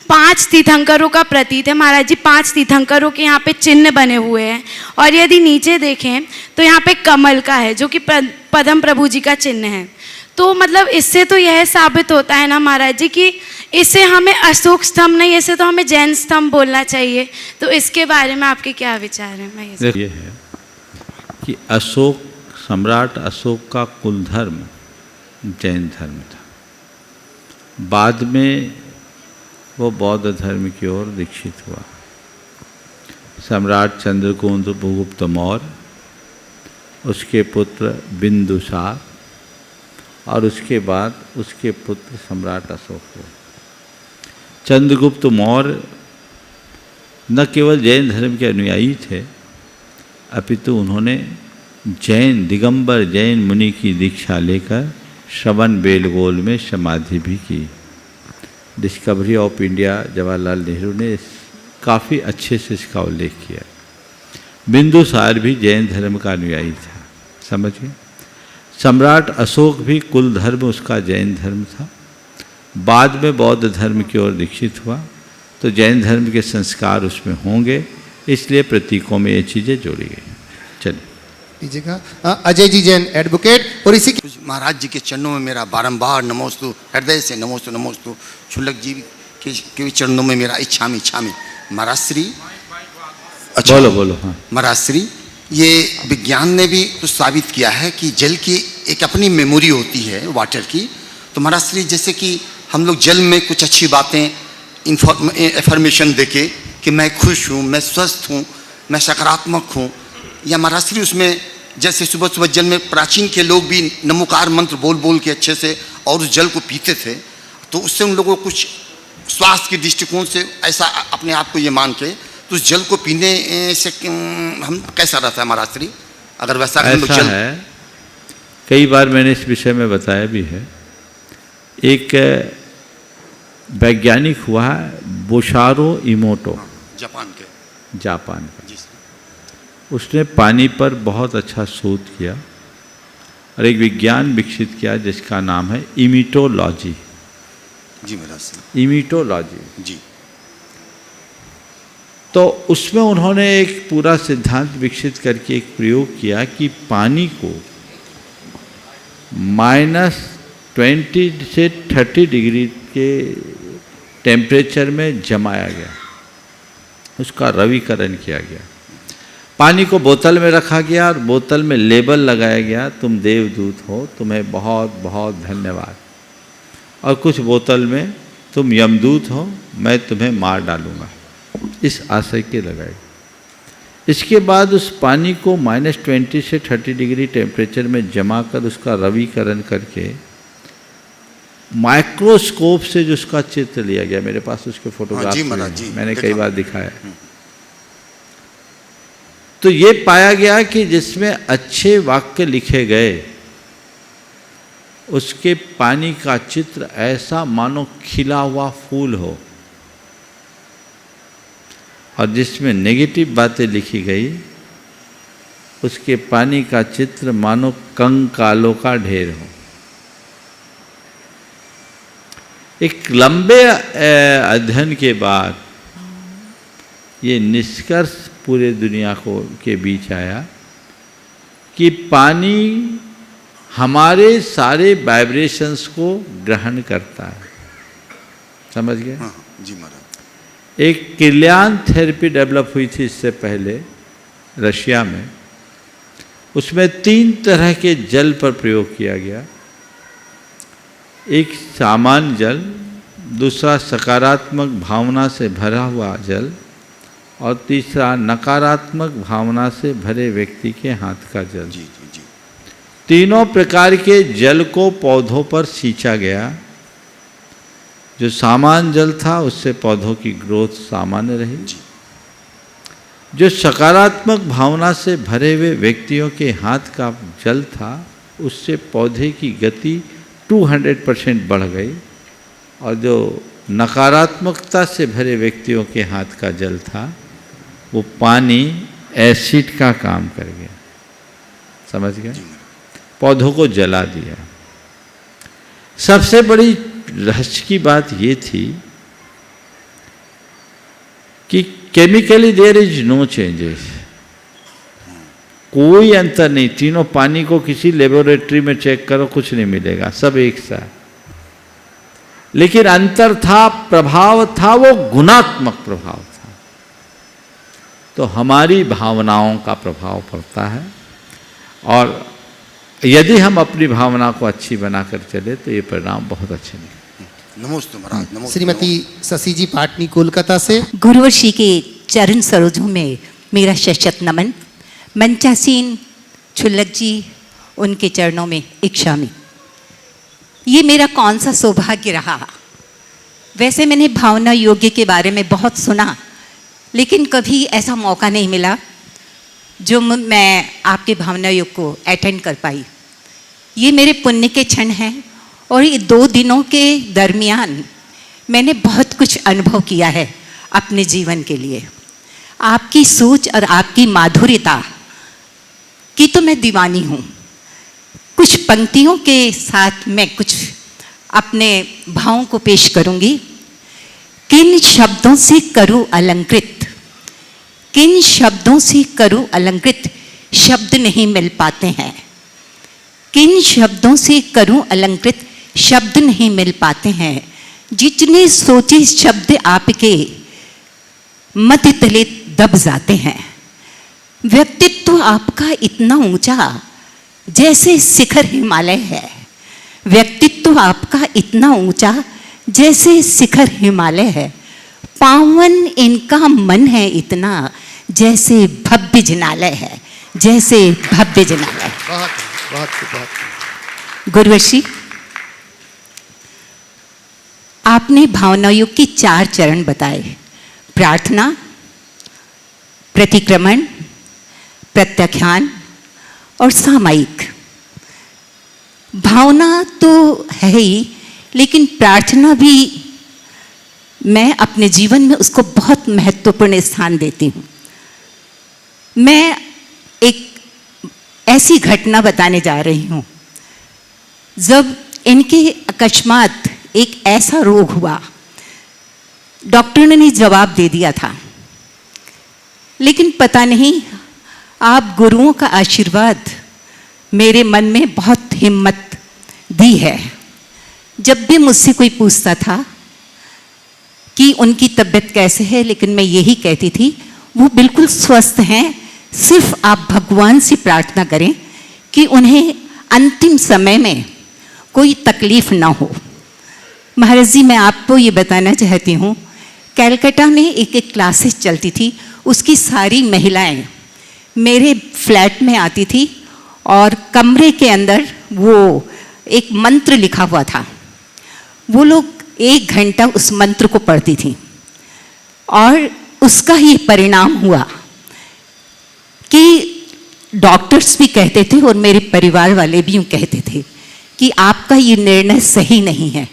5 तीर्थंकरों का प्रतीक है महाराज जी। 5 तीर्थंकरों के यहाँ पे चिन्ह बने हुए हैं, और यदि नीचे देखें तो यहाँ पे कमल का है जो कि पद्म प्रभु जी का चिन्ह है। तो मतलब इससे तो यह साबित होता है ना महाराज जी कि इसे हमें अशोक स्तंभ नहीं, इसे तो हमें जैन स्तंभ बोलना चाहिए। तो इसके बारे में आपके क्या विचार हैं? मैं ये है कि अशोक, सम्राट अशोक का कुल धर्म जैन धर्म था। बाद में वो बौद्ध धर्म की ओर दीक्षित हुआ। सम्राट चंद्रगुप्त मौर्य, उसके पुत्र बिंदुसार, और उसके बाद उसके पुत्र सम्राट अशोक हुए। चंद्रगुप्त मौर्य न केवल जैन धर्म के अनुयायी थे, अपितु उन्होंने जैन दिगंबर जैन मुनि की दीक्षा लेकर श्रवण बेलगोल में समाधि भी की। Discovery of India Jawaharlal Nehru ने काफ़ी अच्छे से इसका उल्लेख किया। बिंदुसार भी जैन धर्म का अनुयायी था, समझिए। सम्राट अशोक भी कुल धर्म उसका जैन धर्म था। बाद में बौद्ध धर्म की ओर दीक्षित हुआ, तो जैन धर्म के संस्कार उसमें होंगे, इसलिए प्रतीकों में ये चीज़ें जोड़ी गई। चलिए दीजिएगा। अजय जी जैन एडवोकेट। और इसी महाराज जी के चरणों में मेरा बारंबार नमोस्तु, हृदय से नमोस्तु नमोस्तु। शुल्लक जी के भी चरणों में मेरा इच्छामी इच्छामी। महाराज श्री, अच्छा बोलो बोलो। हाँ महाराज श्री, ये विज्ञान ने भी कुछ साबित किया है कि जल की एक अपनी मेमोरी होती है वाटर की। तो महाराज श्री, जैसे कि हम लोग जल में कुछ अच्छी बातें इंफॉर्मेशन देके कि मैं खुश हूँ, मैं स्वस्थ हूँ, मैं सकारात्मक हूँ, या महाराज श्री उसमें जैसे सुबह सुबह जल में प्राचीन के लोग भी नमोकार मंत्र बोल बोल के अच्छे से और उस जल को पीते थे, तो उससे उन लोगों को कुछ स्वास्थ्य के दृष्टिकोण से ऐसा अपने आप को ये मान के तो उस जल को पीने से हम कैसा रहता है महाराज श्री? अगर वैसा हम लोग ऐसा है, कई बार मैंने इस विषय में बताया भी है। एक वैज्ञानिक हुआ है बोशारो इमोटो, जापान का। उसने पानी पर बहुत अच्छा शोध किया और एक विज्ञान विकसित किया जिसका नाम है इमिटोलॉजी। जी महाराज, इमिटोलॉजी जी। तो उसमें उन्होंने एक पूरा सिद्धांत विकसित करके एक प्रयोग किया कि पानी को -20 से 30 डिग्री के टेम्परेचर में जमाया गया, उसका रवीकरण किया गया। पानी को बोतल में रखा गया और बोतल में लेबल लगाया गया, तुम देवदूत हो, तुम्हें बहुत बहुत धन्यवाद। और कुछ बोतल में तुम यमदूत हो, मैं तुम्हें मार डालूंगा, इस आशय के लगाए। इसके बाद उस पानी को -20 से 30 डिग्री टेम्परेचर में जमा कर उसका रवीकरण करके माइक्रोस्कोप से जो उसका चित्र लिया गया, मेरे पास उसके फोटोग्राफ मैंने कई बार दिखाया। तो ये पाया गया कि जिसमें अच्छे वाक्य लिखे गए उसके पानी का चित्र ऐसा मानो खिला हुआ फूल हो, और जिसमें नेगेटिव बातें लिखी गई उसके पानी का चित्र मानो कंकालों का ढेर हो। एक लंबे अध्ययन के बाद ये निष्कर्ष पूरे दुनिया को के बीच आया कि पानी हमारे सारे वाइब्रेशंस को ग्रहण करता है। समझ गए? हाँ, जी महाराज। एक किरलियान थेरेपी डेवलप हुई थी इससे पहले रशिया में, उसमें 3 तरह के जल पर प्रयोग किया गया। एक सामान्य जल, दूसरा सकारात्मक भावना से भरा हुआ जल, और तीसरा नकारात्मक भावना से भरे व्यक्ति के हाथ का जल। जी जी जी। तीनों प्रकार के जल को पौधों पर सींचा गया। जो सामान्य जल था उससे पौधों की ग्रोथ सामान्य रही। जो सकारात्मक भावना से भरे हुए व्यक्तियों के हाथ का जल था उससे पौधे की गति 200% बढ़ गई, और जो नकारात्मकता से भरे व्यक्तियों के हाथ का जल था वो पानी एसिड का काम कर गया। समझ गए? पौधों को जला दिया। सबसे बड़ी रहस्य की बात ये थी कि chemically there is no changes, कोई अंतर नहीं। तीनों पानी को किसी लेबोरेटरी में चेक करो, कुछ नहीं मिलेगा, सब एक सा। लेकिन अंतर था, प्रभाव था, वो गुणात्मक प्रभाव था। तो हमारी भावनाओं का प्रभाव पड़ता है, और यदि हम अपनी भावना को अच्छी बनाकर चले तो ये परिणाम बहुत अच्छे निकले। नमस्ते महाराज। नमस्ते। श्रीमती शशि जी पाटनी कोलकाता से। गुरुवर्षी के चरण सरोजों में मेरा शत नमन। मंचासीन छुल्लक जी, उनके चरणों में इच्छामी। ये मेरा कौन सा सौभाग्य रहा। वैसे मैंने भावना योग्य के बारे में बहुत सुना, लेकिन कभी ऐसा मौका नहीं मिला जो मैं आपके भावना योग को अटेंड कर पाई। ये मेरे पुण्य के क्षण हैं, और ये 2 दिनों के दरमियान मैंने बहुत कुछ अनुभव किया है अपने जीवन के लिए। आपकी सोच और आपकी माधुर्यता की तो मैं दीवानी हूँ। कुछ पंक्तियों के साथ मैं कुछ अपने भावों को पेश करूँगी। किन शब्दों से करूँ अलंकृत, किन शब्दों से करूँ अलंकृत, शब्द नहीं मिल पाते हैं। किन शब्दों से करूँ अलंकृत, शब्द नहीं मिल पाते हैं। जितने सोचे शब्द आपके मध्य तले दब जाते हैं। व्यक्तित्व आपका इतना ऊंचा जैसे शिखर हिमालय है। व्यक्तित्व आपका इतना ऊंचा जैसे शिखर हिमालय है। पावन इनका मन है इतना जैसे भव्य जिनालय है। जैसे भव्य जनाला। बहुत बहुत बहुत। गुरुवर्षी, आपने भावना योग के 4 चरण बताए, प्रार्थना, प्रतिक्रमण, प्रत्याख्यान और सामायिक। भावना तो है ही, लेकिन प्रार्थना भी मैं अपने जीवन में उसको बहुत महत्वपूर्ण स्थान देती हूँ। मैं एक ऐसी घटना बताने जा रही हूँ जब इनके अकस्मात एक ऐसा रोग हुआ, डॉक्टर ने जवाब दे दिया था, लेकिन पता नहीं आप गुरुओं का आशीर्वाद मेरे मन में बहुत हिम्मत दी है। जब भी मुझसे कोई पूछता था कि उनकी तबीयत कैसे है, लेकिन मैं यही कहती थी वो बिल्कुल स्वस्थ हैं, सिर्फ आप भगवान से प्रार्थना करें कि उन्हें अंतिम समय में कोई तकलीफ ना हो। महाराज जी, मैं आपको ये बताना चाहती हूँ, कलकत्ता में एक क्लासेस चलती थी, उसकी सारी महिलाएं मेरे फ्लैट में आती थी और कमरे के अंदर वो एक मंत्र लिखा हुआ था, वो लोग 1 घंटा उस मंत्र को पढ़ती थी और उसका ही परिणाम हुआ कि डॉक्टर्स भी कहते थे और मेरे परिवार वाले भी यूँ कहते थे कि आपका ये निर्णय सही नहीं है,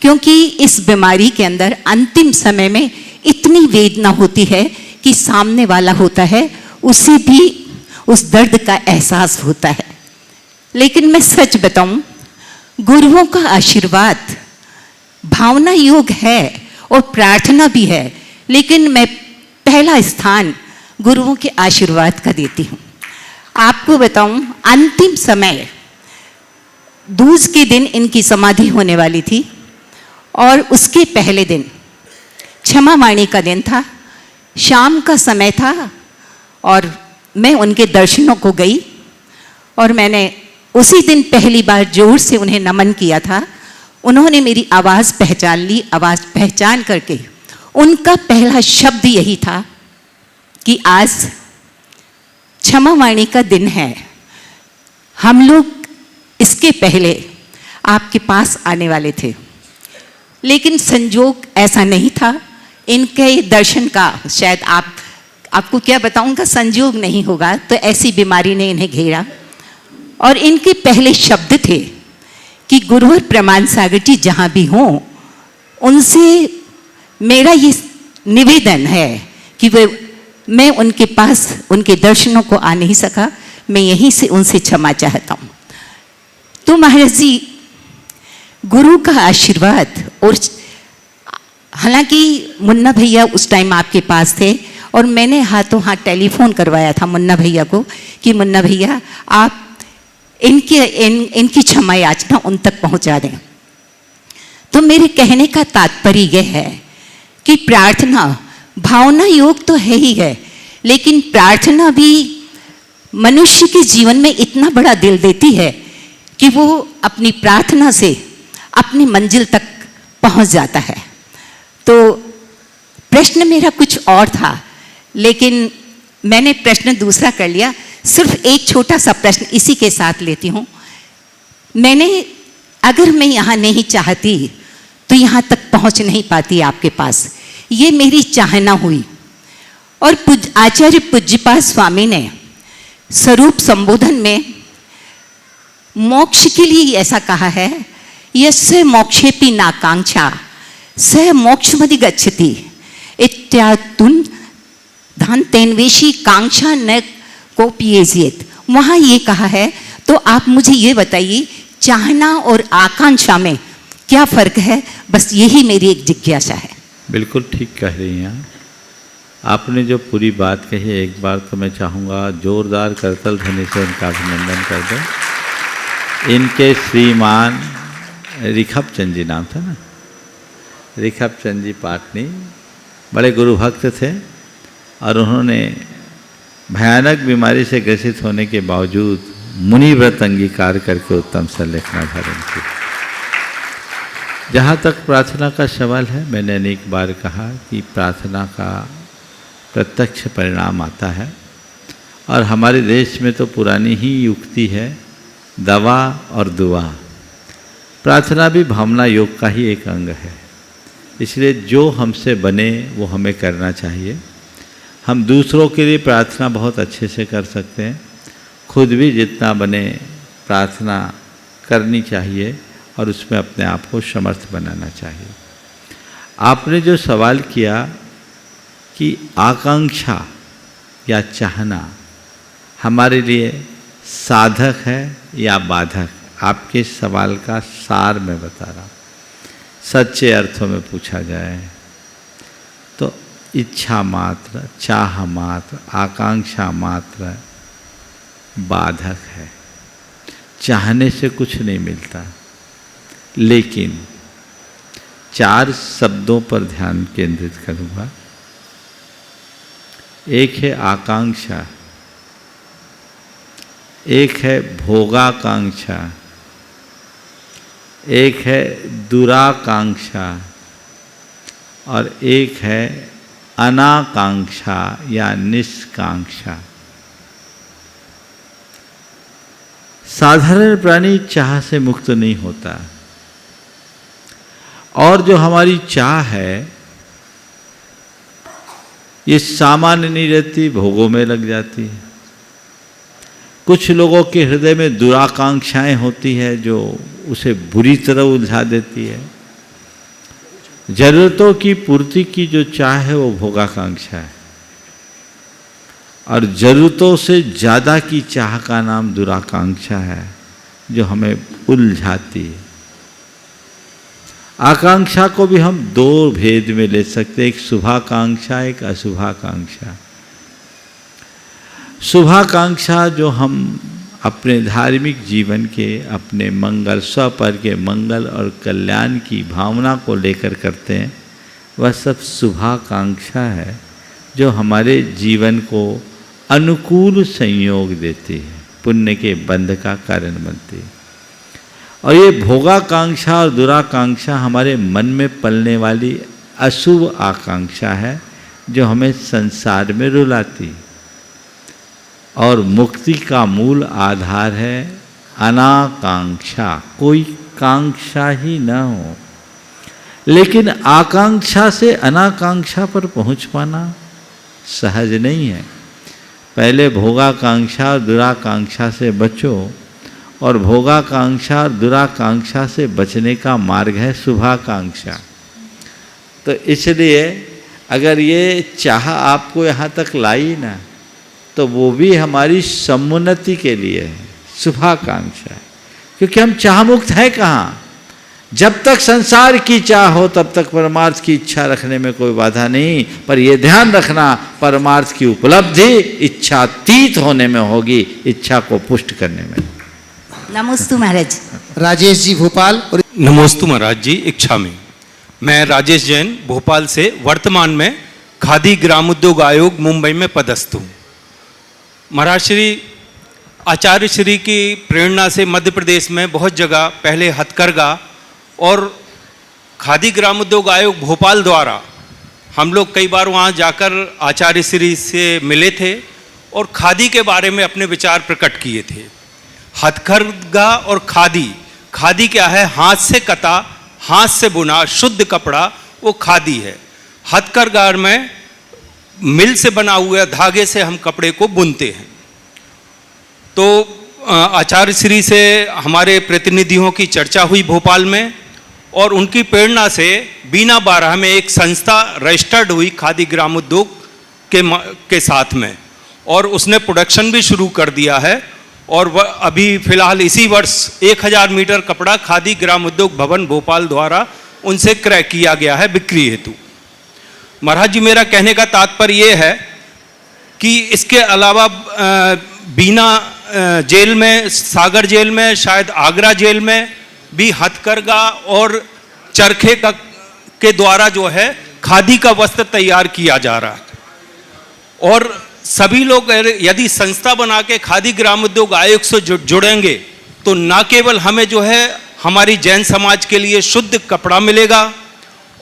क्योंकि इस बीमारी के अंदर अंतिम समय में इतनी वेदना होती है कि सामने वाला होता है उसे भी उस दर्द का एहसास होता है। लेकिन मैं सच बताऊं, गुरुओं का आशीर्वाद, भावना योग है और प्रार्थना भी है, लेकिन मैं पहला स्थान गुरुओं के आशीर्वाद का देती हूँ। आपको बताऊं, अंतिम समय दूज के दिन इनकी समाधि होने वाली थी और उसके पहले दिन क्षमा वाणी का दिन था, शाम का समय था और मैं उनके दर्शनों को गई और मैंने उसी दिन पहली बार जोर से उन्हें नमन किया था। उन्होंने मेरी आवाज़ पहचान ली, आवाज़ पहचान करके उनका पहला शब्द यही था कि आज क्षमा वाणी का दिन है, हम लोग इसके पहले आपके पास आने वाले थे, लेकिन संजोग ऐसा नहीं था। इनके दर्शन का शायद आपको क्या बताऊंगा, संजोग नहीं होगा तो ऐसी बीमारी ने इन्हें घेरा और इनके पहले शब्द थे कि गुरुवर प्रमाण सागर जी जहाँ भी हों, उनसे मेरा ये निवेदन है कि मैं उनके पास उनके दर्शनों को आ नहीं सका, मैं यहीं से उनसे क्षमा चाहता हूँ। तो महाराज जी, गुरु का आशीर्वाद, और हालांकि मुन्ना भैया उस टाइम आपके पास थे और मैंने हाथों हाथ टेलीफोन करवाया था मुन्ना भैया को कि मुन्ना भैया आप इनकी क्षमा याचना उन तक पहुंचा दें। तो मेरे कहने का तात्पर्य यह है कि प्रार्थना, भावना योग तो है ही है, लेकिन प्रार्थना भी मनुष्य के जीवन में इतना बड़ा दिल देती है कि वो अपनी प्रार्थना से अपनी मंजिल तक पहुंच जाता है। तो प्रश्न मेरा कुछ और था, लेकिन मैंने प्रश्न दूसरा कर लिया। सिर्फ एक छोटा सा प्रश्न इसी के साथ लेती हूँ। अगर मैं यहाँ नहीं चाहती तो यहाँ तक पहुँच नहीं पाती आपके पास, ये मेरी चाहना हुई। और आचार्य पूज्यपाद स्वामी ने स्वरूप संबोधन में मोक्ष के लिए ऐसा कहा है, यस्य मोक्षेपि नाकांक्षा स मोक्षमदि गच्छति इत्यादुन धान्तेन्वेषी कांक्षा न कोपियेजियत। वहाँ ये कहा है, तो आप मुझे ये बताइए चाहना और आकांक्षा में क्या फ़र्क है, बस यही मेरी एक जिज्ञासा है। बिल्कुल ठीक कह रही हैं आपने जो पूरी बात कही। एक बार तो मैं चाहूँगा जोरदार करतल ध्वनि से उनका अभिनंदन कर दें। इनके श्रीमान रिखप चंद जी नाम था ना, रिखप चंद जी पाटनी बड़े गुरु भक्त थे और उन्होंने भयानक बीमारी से ग्रसित होने के बावजूद मुनि व्रत अंगीकार करके उत्तम संलेखना धारण की। जहाँ तक प्रार्थना का सवाल है, मैंने अनेक बार कहा कि प्रार्थना का प्रत्यक्ष परिणाम आता है और हमारे देश में तो पुरानी ही युक्ति है, दवा और दुआ। प्रार्थना भी भावना योग का ही एक अंग है। इसलिए जो हमसे बने वो हमें करना चाहिए। हम दूसरों के लिए प्रार्थना बहुत अच्छे से कर सकते हैं, खुद भी जितना बने प्रार्थना करनी चाहिए और उसमें अपने आप को समर्थ बनाना चाहिए। आपने जो सवाल किया कि आकांक्षा या चाहना हमारे लिए साधक है या बाधक, आपके सवाल का सार मैं बता रहा हूँ। सच्चे अर्थों में पूछा जाए तो इच्छा मात्र, चाह मात्र, आकांक्षा मात्र बाधक है। चाहने से कुछ नहीं मिलता। लेकिन 4 शब्दों पर ध्यान केंद्रित करूँगा। एक है आकांक्षा, एक है भोगाकांक्षा, एक है दुराकांक्षा और एक है अनाकांक्षा या निष्कांक्षा। साधारण प्राणी चाह से मुक्त नहीं होता, और जो हमारी चाह है ये सामान्य नहीं रहती, भोगों में लग जाती है। कुछ लोगों के हृदय में दुराकांक्षाएं होती है जो उसे बुरी तरह उलझा देती है। जरूरतों की पूर्ति की जो चाह है वो भोगाकांक्षा है, और जरूरतों से ज़्यादा की चाह का नाम दुराकांक्षा है जो हमें उलझाती है। आकांक्षा को भी हम 2 भेद में ले सकते हैं, एक शुभाकांक्षा, एक अशुभाकांक्षा। शुभाकांक्षा जो हम अपने धार्मिक जीवन के, अपने मंगल, स्वपर के मंगल और कल्याण की भावना को लेकर करते हैं, वह सब शुभाकांक्षा है जो हमारे जीवन को अनुकूल संयोग देती है, पुण्य के बंध का कारण बनती है। और ये भोगाकांक्षा और दुराकांक्षा हमारे मन में पलने वाली अशुभ आकांक्षा है जो हमें संसार में रुलाती है। और मुक्ति का मूल आधार है अनाकांक्षा, कोई कांक्षा ही न हो। लेकिन आकांक्षा से अनाकांक्षा पर पहुंच पाना सहज नहीं है। पहले भोगाकांक्षा और दुराकांक्षा से बचो, और भोगाकांक्षा और दुराकांक्षा से बचने का मार्ग है शुभाकांक्षा। तो इसलिए अगर ये चाह आपको यहाँ तक लाई ना, तो वो भी हमारी समुन्नति के लिए है, शुभाकांक्षा है। क्योंकि हम चाह मुक्त है कहाँ? जब तक संसार की चाह हो तब तक परमार्थ की इच्छा रखने में कोई बाधा नहीं। पर यह ध्यान रखना, परमार्थ की उपलब्धि इच्छातीत होने में होगी, इच्छा को पुष्ट करने में। नमोस्तु महाराज। राजेश जी भोपाल। और नमोस्तु महाराज जी, इच्छा में मैं राजेश जैन भोपाल से वर्तमान में खादी ग्रामोद्योग आयोग मुंबई में पदस्थ हूँ। महाराज श्री आचार्य श्री की प्रेरणा से मध्य प्रदेश में बहुत जगह पहले हथकरघा और खादी ग्रामोद्योग आयोग भोपाल द्वारा हम लोग कई बार वहाँ जाकर आचार्य श्री से मिले थे और खादी के बारे में अपने विचार प्रकट किए थे। हथकरघा और खादी, खादी क्या है? हाथ से कता, हाथ से बुना शुद्ध कपड़ा, वो खादी है। हथकरघा में मिल से बना हुआ धागे से हम कपड़े को बुनते हैं। तो आचार्य श्री से हमारे प्रतिनिधियों की चर्चा हुई भोपाल में, और उनकी प्रेरणा से बीना 12 में एक संस्था रजिस्टर्ड हुई खादी ग्रामोद्योग के साथ में, और उसने प्रोडक्शन भी शुरू कर दिया है। और वह अभी फिलहाल इसी वर्ष 1000 मीटर कपड़ा खादी ग्रामोद्योग भवन भोपाल द्वारा उनसे क्रय किया गया है बिक्री हेतु। महाराज जी, मेरा कहने का तात्पर्य ये है कि इसके अलावा बीना जेल में, सागर जेल में, शायद आगरा जेल में भी हथकरघा और चरखे के द्वारा जो है खादी का वस्त्र तैयार किया जा रहा है। और सभी लोग यदि संस्था बना के खादी ग्रामोद्योग आयोग से जुड़ेंगे तो न केवल हमें जो है हमारी जैन समाज के लिए शुद्ध कपड़ा मिलेगा,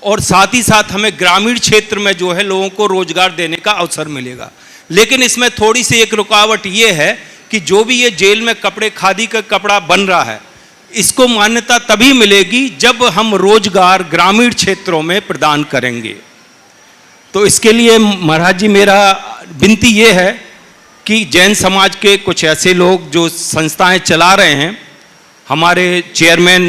और साथ ही साथ हमें ग्रामीण क्षेत्र में जो है लोगों को रोजगार देने का अवसर मिलेगा। लेकिन इसमें थोड़ी सी एक रुकावट ये है कि जो भी ये जेल में कपड़े खादी का कपड़ा बन रहा है, इसको मान्यता तभी मिलेगी जब हम रोजगार ग्रामीण क्षेत्रों में प्रदान करेंगे। तो इसके लिए महाराज जी मेरा विनती ये है कि जैन समाज के कुछ ऐसे लोग जो संस्थाएं चला रहे हैं, हमारे चेयरमैन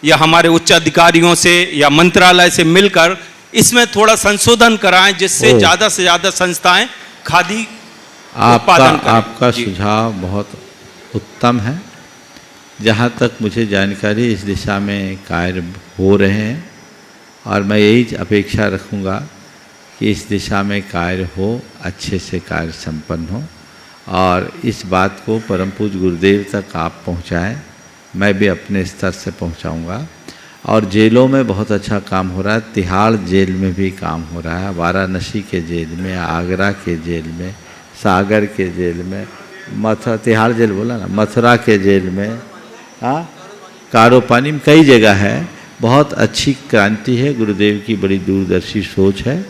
या हमारे उच्च अधिकारियों से या मंत्रालय से मिलकर इसमें थोड़ा संशोधन कराएं, जिससे ज़्यादा से ज़्यादा संस्थाएं खादी उत्पादन करें। आपका सुझाव बहुत उत्तम है। जहाँ तक मुझे जानकारी इस दिशा में कार्य हो रहे हैं और मैं यही अपेक्षा रखूँगा कि इस दिशा में कार्य हो, अच्छे से कार्य संपन्न हो और इस बात को परम पूज्य गुरुदेव तक आप पहुँचाएँ। मैं भी अपने स्तर से पहुँचाऊँगा। और जेलों में बहुत अच्छा काम हो रहा है। तिहाड़ जेल में भी काम हो रहा है, वाराणसी के जेल में, आगरा के जेल में, सागर के जेल में, मथुरा, तिहाड़ जेल बोला ना, मथुरा के जेल में, हाँ, कारोपानी में, कई जगह है। बहुत अच्छी क्रांति है। गुरुदेव की बड़ी दूरदर्शी सोच है।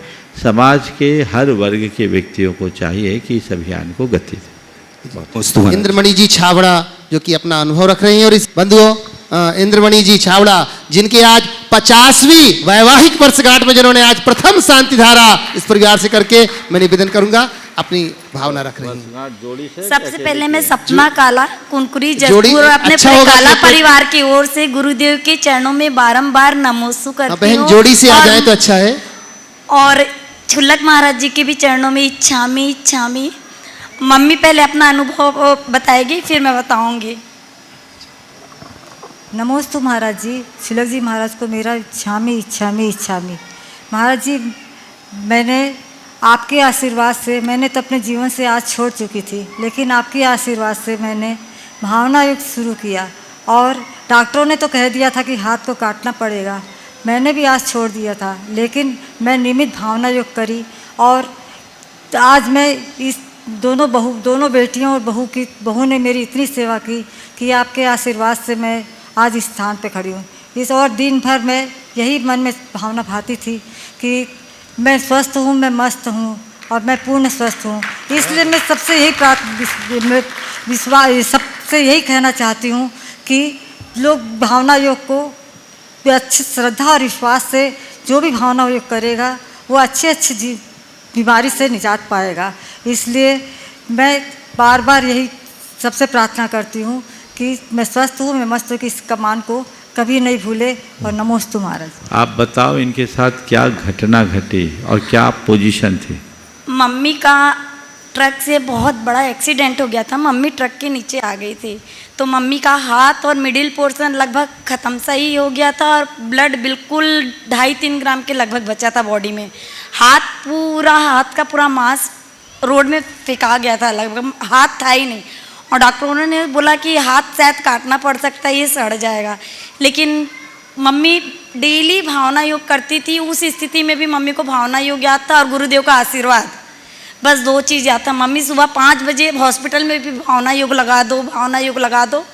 समाज के हर वर्ग के व्यक्तियों को चाहिए कि इस अभियान को गति दें। इंद्रमणि जी छाबड़ा जो कि अपना अनुभव रख रहे हैं, और इस बंधुओं इंद्रमणि जी छाबड़ा जिनके आज 50वीं वैवाहिक वर्षगांठ में जिन्होंने आज प्रथम शांति धारा इस परिवार से करके, मैं निवेदन करूंगा अपनी भावना रख रही हूँ। सबसे पहले मैं सपना काला कुनकुरी जयपुर अपने काला परिवार की ओर से गुरुदेव के चरणों में बारंबार नमोस्तु करती हूँ। जोड़ी से आ जाए तो अच्छा है। और छुल्लक महाराज जी के भी चरणों में इच्छामी। मम्मी पहले अपना अनुभव बताएगी, फिर मैं बताऊंगी। नमोस्तु महाराज जी। छुल्लक जी महाराज को मेरा इच्छामी। महाराज जी, मैंने आपके आशीर्वाद से, मैंने तो अपने जीवन से आज छोड़ चुकी थी, लेकिन आपके आशीर्वाद से मैंने भावना योग शुरू किया और डॉक्टरों ने तो कह दिया था कि हाथ को काटना पड़ेगा। मैंने भी आज छोड़ दिया था, लेकिन मैं नियमित भावना योग करी और आज मैं इस दोनों बेटियों और बहू ने मेरी इतनी सेवा की कि आपके आशीर्वाद से मैं आज इस स्थान पे खड़ी हूँ। इस और दिन भर मैं यही मन में भावना भाती थी कि मैं स्वस्थ हूँ, मैं मस्त हूँ और मैं पूर्ण स्वस्थ हूँ। इसलिए मैं सबसे यही कहना चाहती हूँ कि लोग भावना योग को अच्छी श्रद्धा और विश्वास से जो भी भावना योग करेगा वो अच्छे बीमारी से निजात पाएगा। इसलिए मैं बार यही सबसे प्रार्थना करती हूँ कि मैं स्वस्थ हूँ, मैं मस्त हूँ, कि इस कमान को कभी नहीं भूले। और नमोस्तु महाराज। आप बताओ इनके साथ क्या घटना घटी और क्या पोजीशन थी? मम्मी का ट्रक से बहुत बड़ा एक्सीडेंट हो गया था। मम्मी ट्रक के नीचे आ गई थी, तो मम्मी का हाथ और मिडिल पोर्शन लगभग ख़त्म सा ही हो गया था और ब्लड बिल्कुल 2.5-3 ग्राम के लगभग बचा था बॉडी में। हाथ का पूरा मांस रोड में फेंका गया था, लगभग हाथ था ही नहीं। और डॉक्टरों ने बोला कि हाथ शायद काटना पड़ सकता है, ये सड़ जाएगा। लेकिन मम्मी डेली भावना योग करती थी। उस स्थिति में भी मम्मी को भावना योग याद था और गुरुदेव का आशीर्वाद, बस 2 चीज़ याद था। मम्मी सुबह 5 बजे हॉस्पिटल में भी भावना योग लगा दो।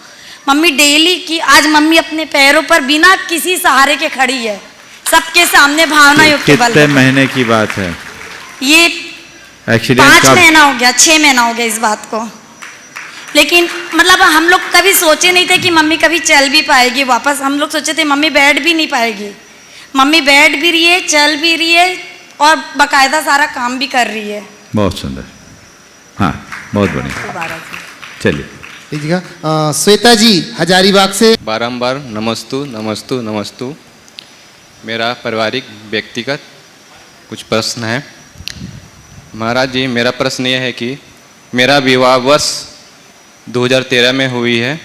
मम्मी डेली की, आज मम्मी अपने पैरों पर बिना किसी सहारे के खड़ी है, सबके सामने भावना योग के बल। कितने महीने की बात है ये? एक्सीडेंट 5 महीना हो गया, 6 महीना हो गया इस बात को। लेकिन मतलब हम लोग कभी सोचे नहीं थे कि मम्मी कभी चल भी पाएगी वापस। हम लोग सोचे थे मम्मी बैठ भी नहीं पाएगी। मम्मी बैठ भी रही है, चल भी रही है और बाकायदा सारा काम भी कर रही है। बहुत सुंदर, हाँ, बहुत बढ़िया। चलिए लीजिएगा। श्वेता जी हजारीबाग से। बारंबार नमस्तु। मेरा पारिवारिक व्यक्तिगत कुछ प्रश्न है। महाराज जी, मेरा प्रश्न यह है कि मेरा विवाह वर्ष 2013 में हुई है।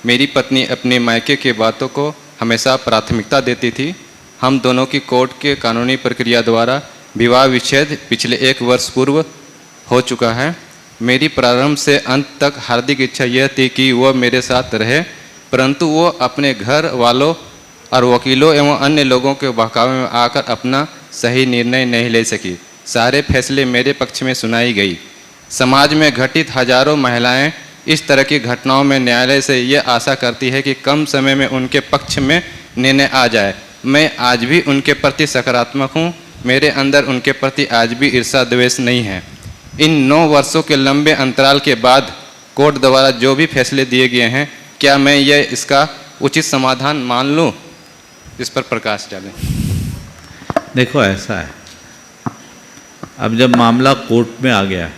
मेरी पत्नी अपने मायके के बातों को हमेशा प्राथमिकता देती थी। हम दोनों की कोर्ट के कानूनी प्रक्रिया द्वारा विवाह विच्छेद पिछले 1 वर्ष पूर्व हो चुका है। मेरी प्रारंभ से अंत तक हार्दिक इच्छा यह थी कि वह मेरे साथ रहे, परंतु वो अपने घर वालों और वकीलों एवं अन्य लोगों के बहकावे में आकर अपना सही निर्णय नहीं ले सकी। सारे फैसले मेरे पक्ष में सुनाई गई। समाज में घटित हजारों महिलाएं इस तरह की घटनाओं में न्यायालय से यह आशा करती है कि कम समय में उनके पक्ष में निर्णय आ जाए। मैं आज भी उनके प्रति सकारात्मक हूँ। मेरे अंदर उनके प्रति आज भी ईर्ष्या द्वेष नहीं है। इन 9 वर्षों के लंबे अंतराल के बाद कोर्ट द्वारा जो भी फैसले दिए गए हैं, क्या मैं यह इसका उचित समाधान मान लूं? इस पर प्रकाश डालें। देखो ऐसा है, अब जब मामला कोर्ट में आ गया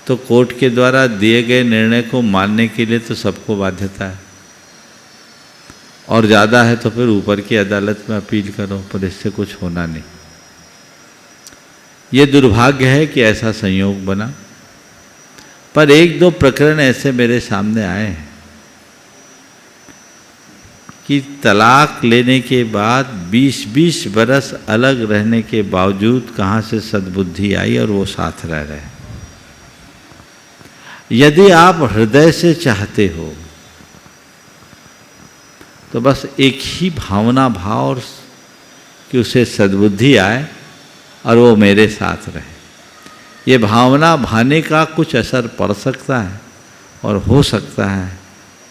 तो कोर्ट के द्वारा दिए गए निर्णय को मानने के लिए तो सबको बाध्यता है, और ज़्यादा है तो फिर ऊपर की अदालत में अपील करो, पर इससे कुछ होना नहीं। ये दुर्भाग्य है कि ऐसा संयोग बना, पर 1-2 प्रकरण ऐसे मेरे सामने आए हैं कि तलाक लेने के बाद 20-20 बरस अलग रहने के बावजूद कहाँ से सद्बुद्धि आई और वो साथ रह रहे हैं। यदि आप हृदय से चाहते हो तो बस एक ही भावना भाव और कि उसे सद्बुद्धि आए और वो मेरे साथ रहे। ये भावना भाने का कुछ असर पड़ सकता है, और हो सकता है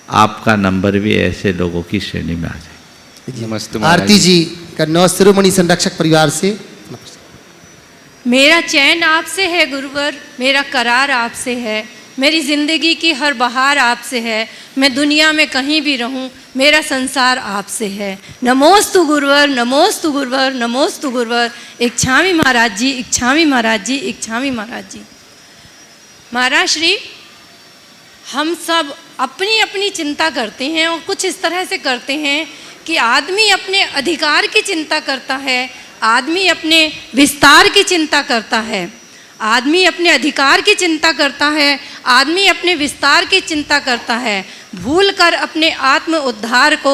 आपका नंबर भी ऐसे लोगों की श्रेणी में आ जाए। नमस्ते आरती जी का नौ शिरोमणि संरक्षक परिवार से। मेरा चैन आपसे है गुरुवर, मेरा करार आपसे है, मेरी ज़िंदगी की हर बहार आपसे है, मैं दुनिया में कहीं भी रहूं, मेरा संसार आपसे है। नमोस्तु गुरुवर, नमोस्तु गुरुवर, नमोस्तु गुरुवर। इच्छामि महाराज जी, इच्छामि महाराज जी, इच्छामि महाराज जी। महाराज श्री, हम सब अपनी अपनी चिंता करते हैं, और कुछ इस तरह से करते हैं कि आदमी अपने अधिकार की चिंता करता है, आदमी अपने विस्तार की चिंता करता है, आदमी अपने अधिकार की चिंता करता है, आदमी अपने विस्तार की चिंता करता है, भूलकर अपने आत्म उद्धार को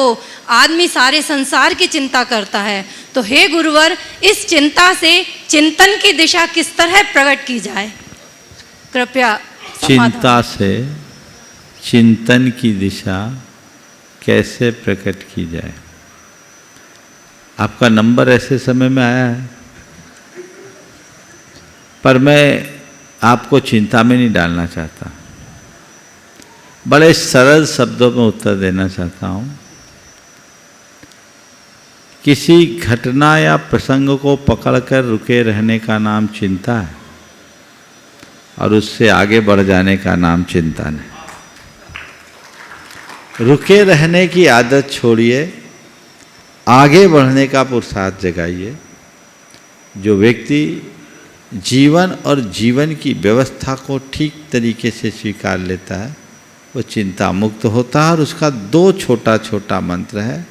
आदमी सारे संसार की चिंता करता है। तो हे गुरुवर, इस चिंता से चिंतन की दिशा किस तरह प्रकट की जाए, कृपया चिंता से चिंतन की दिशा कैसे प्रकट की जाए? आपका नंबर ऐसे समय में आया है, पर मैं आपको चिंता में नहीं डालना चाहता, बड़े सरल शब्दों में उत्तर देना चाहता हूँ। किसी घटना या प्रसंग को पकड़कर रुके रहने का नाम चिंता है, और उससे आगे बढ़ जाने का नाम चिंतन है। रुके रहने की आदत छोड़िए, आगे बढ़ने का पुरुषार्थ जगाइए। जो व्यक्ति जीवन और जीवन की व्यवस्था को ठीक तरीके से स्वीकार लेता है वो चिंता मुक्त होता है, और उसका 2 छोटा छोटा मंत्र है,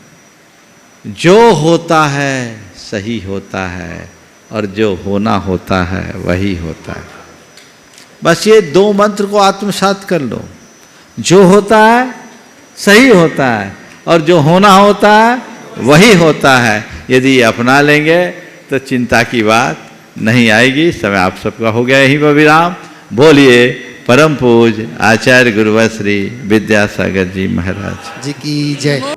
जो होता है सही होता है और जो होना होता है वही होता है। बस ये 2 मंत्र को आत्मसात कर लो। जो होता है सही होता है और जो होना होता है वही होता है। यदि अपना लेंगे तो चिंता की बात नहीं आएगी। समय आप सबका हो गया यहीं पर विराम। बोलिए परम पूज आचार्य गुरुवर श्री विद्यासागर जी महाराज जी की जय।